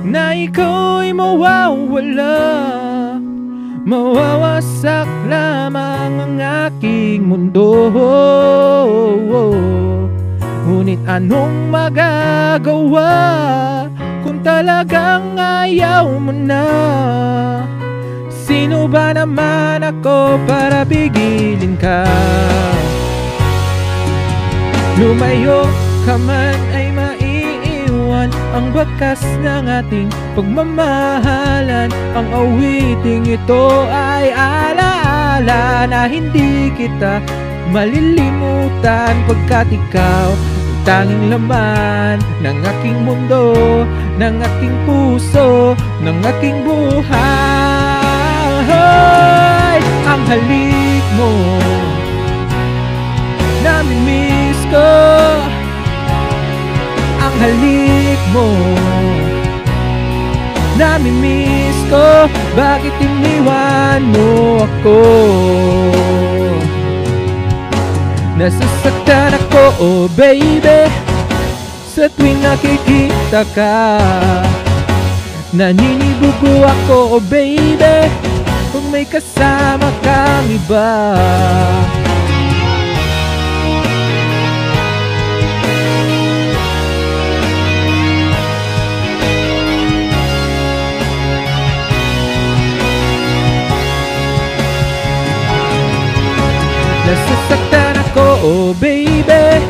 na ikaw'y mawawala. Mawawasak lamang ang aking mundo. Ngunit anong magagawa kung talagang ayaw mo na? Sino ba naman ako para pigilin ka? Lumayo ka man ay maiiwan ang bakas ng ating pagmamahalan. Ang awiting ito ay alaala na hindi kita malilimutan, pagkat ikaw ang tanging laman ng aking mundo, ng aking puso, ng aking buhay. Ang halik mo, nami-miss ko. Ang halik mo, nami-miss ko. Bakit iniwan mo ako? Nasasaktan ako, oh baby, sa tuwing nakikita ka. Naninibugo ako, oh baby, kung may kasama kang iba. Nasasaktan ako, oh baby,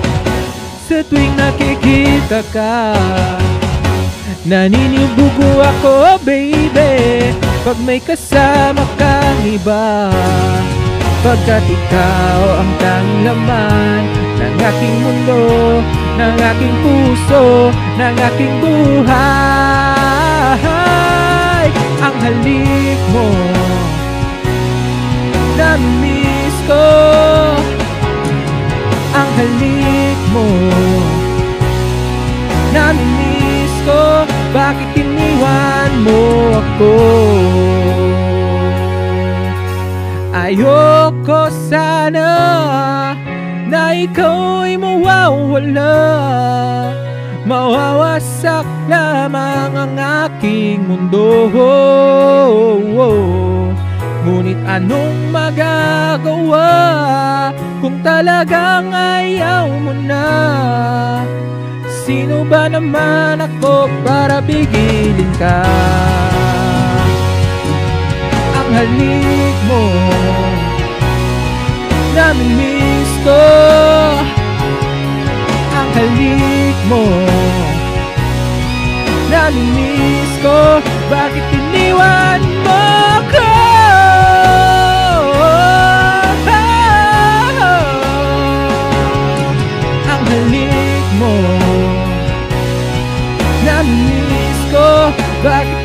sa tuwing nakikita ka. Naninibugo ako, oh baby, pag may kasama kang iba. Pagkat ikaw ang tanging laman ng aking mundo, ng aking puso, ng aking buhay. Ang halik mo, nami-miss ko. Ang halik mo, nami-miss ko. Bakit iniwan mo ako? Ayoko sana na ikaw'y mawawala. Mawawasak lamang ang aking mundo. Ngunit anong magagawa kung talagang ayaw mo na? Sino ba naman ako para pigilin ka? Ang halik mo, nami-miss ko. Ang halik mo, nami-miss ko. Bakit iniwan mo ako? Ang halik mo, nami-miss ko. Bakit